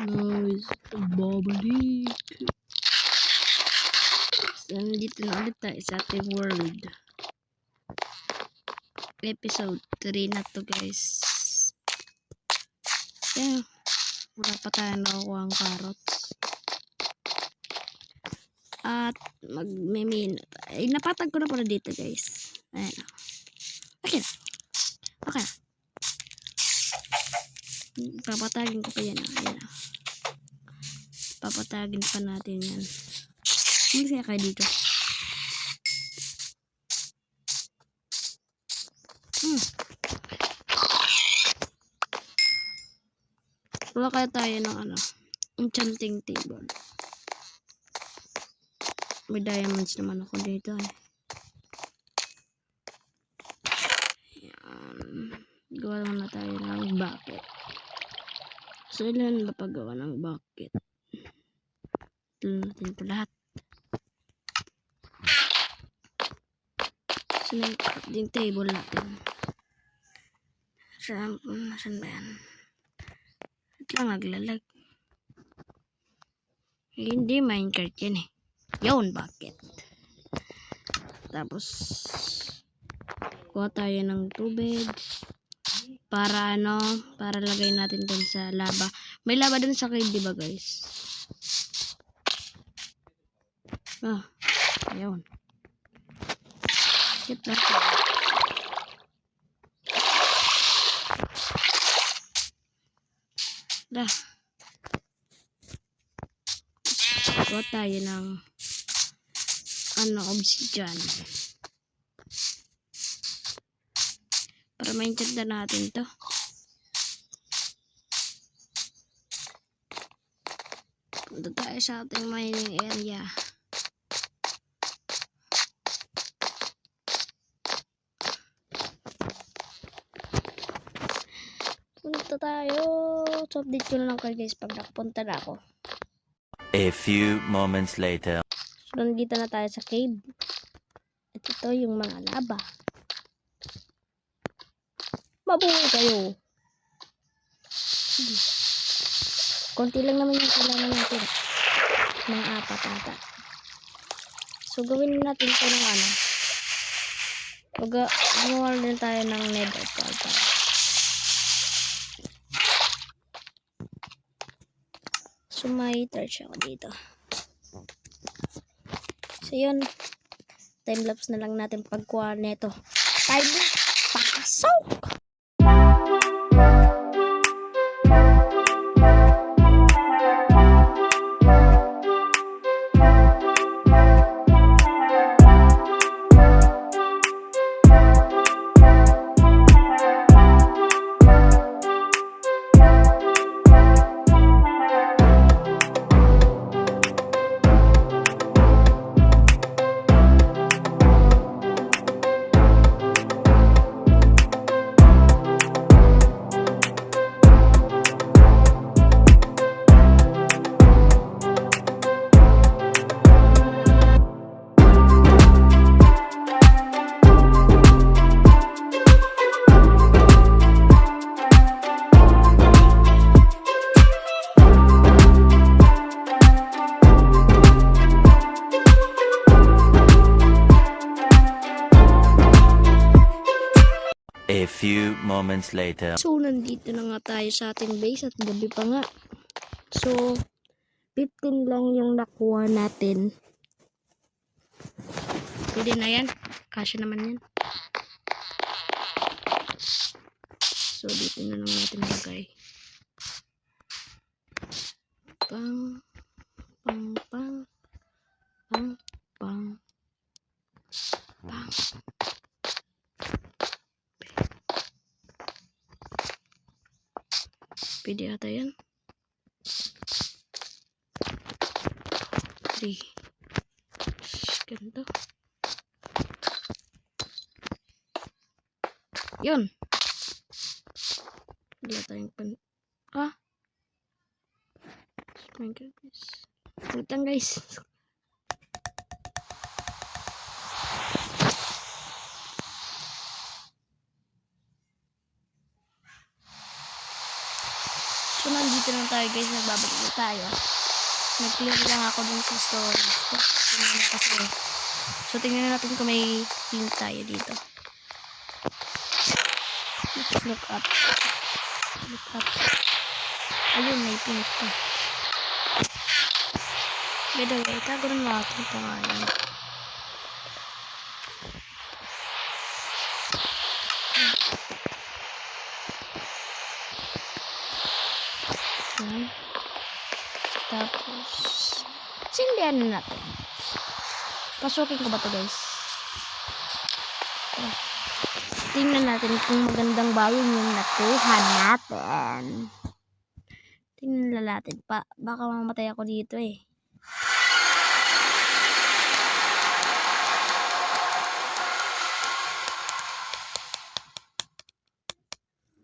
Guys, babalik. So, nandito na ulit tayo sa ating world. Episode 3 na to, guys. Kaya, wala pa tayo nakukuha ang carrots. At, magmimin. Ay, napatag ko na pala dito, guys. Ayan. Okay. Okay. Papatagin ko pa yan. Ayan. Papatagin pa natin yan. Hindi kaya kayo dito. Wala kaya tayo ng enchanting table. May diamonds naman ako dito eh. Yan. Gawa lang na tayo ng bucket. So, ilan ba paggawa ng bucket? Tuloy natin ito lahat. So, yung table natin. Saan ba yan? Ito lang naglalag. Hindi Minecraft yan eh. Yun, bucket. Tapos, kuha tayo ng tubig. Para para lagay natin dun sa lava. May lava dun sa cave, diba guys? Ayun. Hit lang. Kuha tayo ng obsidian. Para ma-enchant na natin to. Punta tayo sa ating mining area. Punta tayo. So, update ko na lang kayo guys pag nakapunta na ako. A few moments later. So, nandito na tayo sa cave. At ito yung mga lava. Mabuhay kayo. Konti lang naman yung kailangan natin. Mga 4 ata. So, gawin natin ito ng gumawa din tayo ng nether portal. So, may torch ako dito. So, yun. Timelapse na lang natin pagkuha nito. Timelapse! Pasok! A few moments later. So, nandito na nga tayo sa ating base at gabi pa nga. So, 15 lang yung nakuha natin. Pwede na yan. Kasya naman yan. So, dito na lang natin lagay. Pang. Pwede ata yan. 3. Ganito. Yun. Hindi ata yung Minecraft guys. Putang guys. So, nandito dito lang tayo guys, nagbabalik na tayo. Nag-clear lang ako dun sa storage ko. Tingnan na kasi. So, tingnan natin kung may pink tayo dito. Let's look up. Look up. Ayun, may pink pa. By the way, tago rin natin ito ngayon. Yan. Tapos, sindihan na natin. Pasukin ko ba to guys? Tingnan natin kung magandang bawin yung nakuha natin. Tingnan natin pa. Baka mamatay ako dito eh.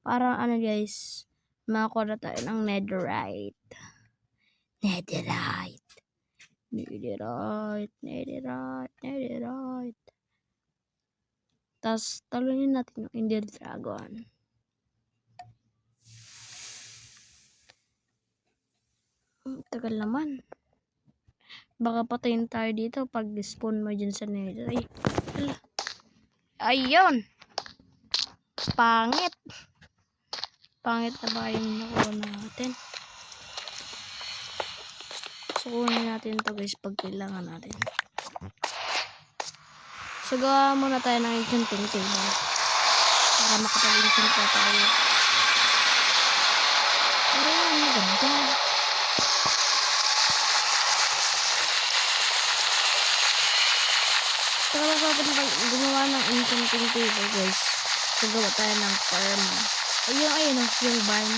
Parang ano guys, makakuha na tayo ng netherite. Netherite. Netherite. Netherite. Netherite. Tapos, talunin natin yung Ender Dragon. Tagal naman. Baka patayin tayo dito pag spawn mo dyan sa netherite. Ayun! Pangit! Pangit na ba yung nakuha natin? So, kunin natin to guys pag kailangan natin. So, gawa muna tayo ng enchanting table. Para makapag-enchant pa tayo. Pero yan, maganda. So, kapag gumawa ng enchanting table guys, so, gawa tayo ng farm. Ayun, yung barn.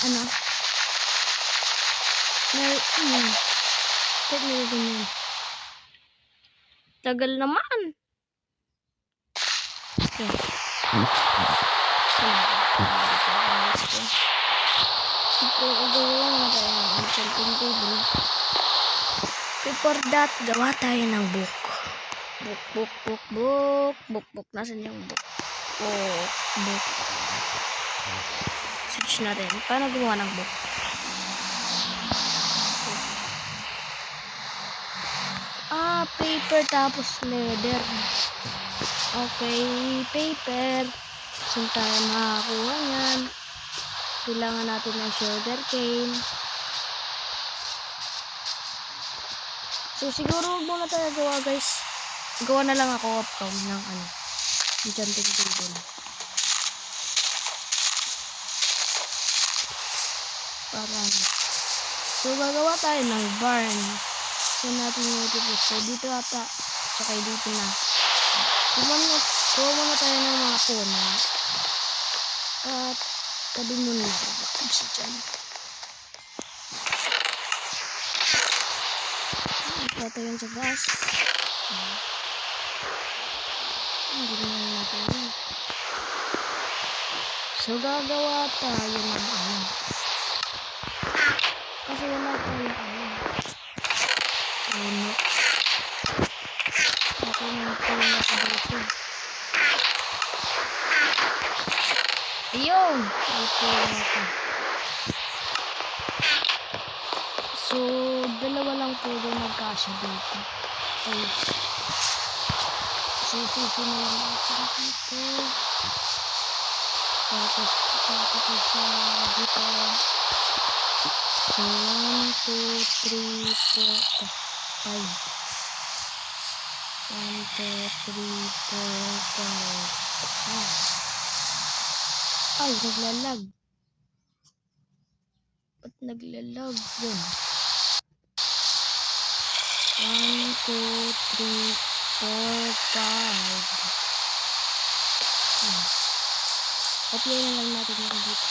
Ano? Take me din yun. Tagal naman. Okay. Ito, gawa na tayo ng enchanting table. Before that, gawa tayo ng book. Book. Nasaan yung book? Book. Search natin. Paano gumawa ng book? Paper tapos leather. Okay, paper. Saan tayo makakuha yan? Kailangan natin ng sugar cane. So, siguro muna tayo gawa guys. Gawa na lang ako upcom ng enchanting table. So, gagawa tayo ng barn. So, natin yung ito. So, dito ata. Tsaka dito na. Kuha muna tayo ng mga puna. At, tabi muna natin. Isa dyan. Ito tayo sa gas. Hindi naman natin yun. So, gagawa tayo ng kasi wala tayo ako dito. Ayun! So, dalawa lang po doon magkasya dito. Okay. So, susunod lang natin dito. Tapos, ito sa dito. So, 1, 2, 3, 4, 5. 1, 2, 3, 4, 5. Ay, naglalag. Ba't naglalag yun? 1, 2, 3, 4, 5. Kopya na lang natin yung dito.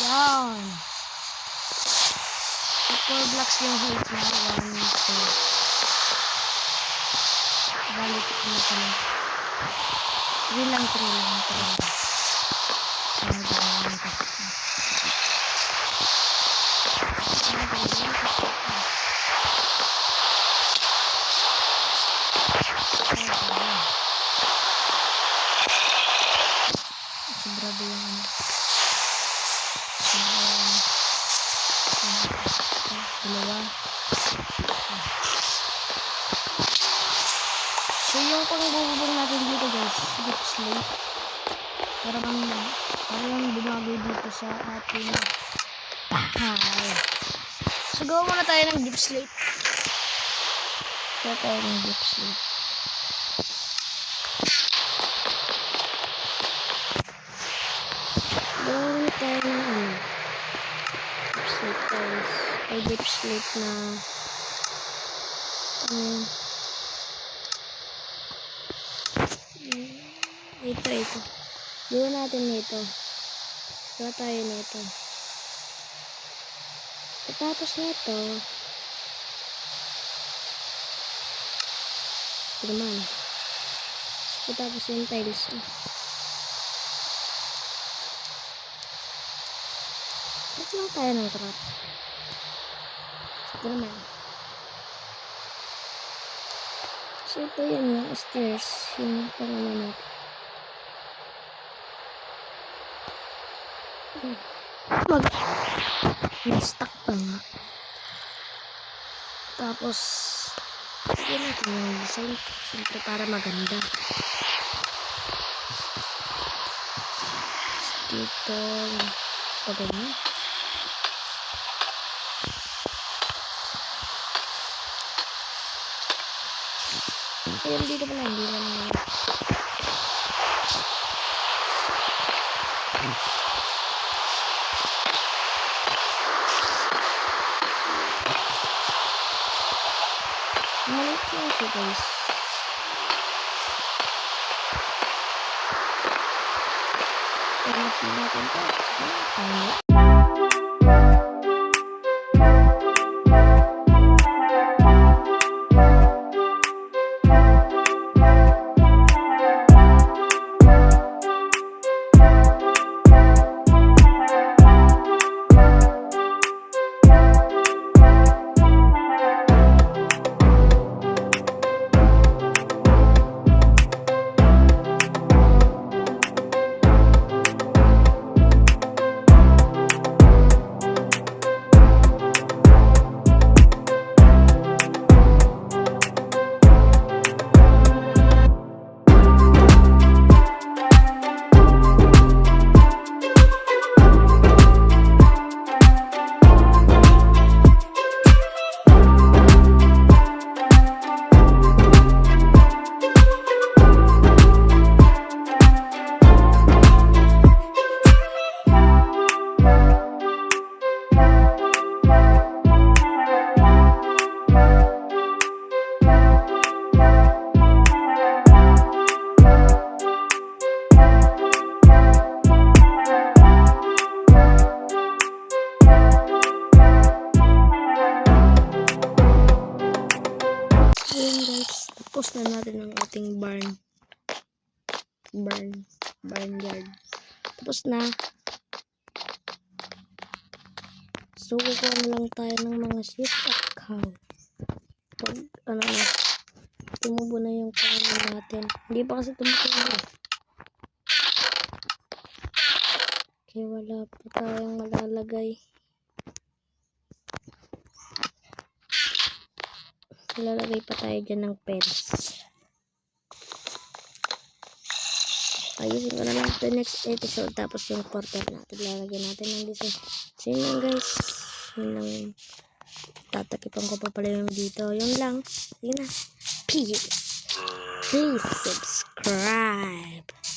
Yan. 4 blocks yung height na. 1, 2. Balik na pala. 3 lang. pang bububong natin dito guys. Deep sleep. Para bang bumagay dito sa ating bahay. So gawa muna tayo ng deep sleep. Gawa tayo ng deep sleep. Gawa muna tayo ng deep sleep guys. Ay deep sleep na ito. Gawin natin nito. Gawa tayo nito. Tapos nito, ito naman. Tapos yung tiles. Ito lang tayo ng trap. Ito naman. So ito yan yung stairs. Yung pangano natin. Mag-stuck pa nga. Tapos yun natin yung design. Siyempre para maganda. Dito pagano. Ayun dito pala. Hindi lang naman. Maliit lang ito guys. Pero natin ito. Tapos na natin ang ating barnyard. Tapos na. So, kukuha na lang tayo ng mga sheep at cow. Pag, tumubo na yung kanin natin. Hindi pa kasi tumutubo. Okay, wala pa tayong malalagay. Lalagay pa tayo dyan ng pens. Ayusin ko na lang ito next episode. Tapos yung portal natin, lalagyan natin ng design. So yun lang guys. Yun lang. Tatakipan ko pa pala yung dito. Yun lang. Yun na. Peace. Please subscribe.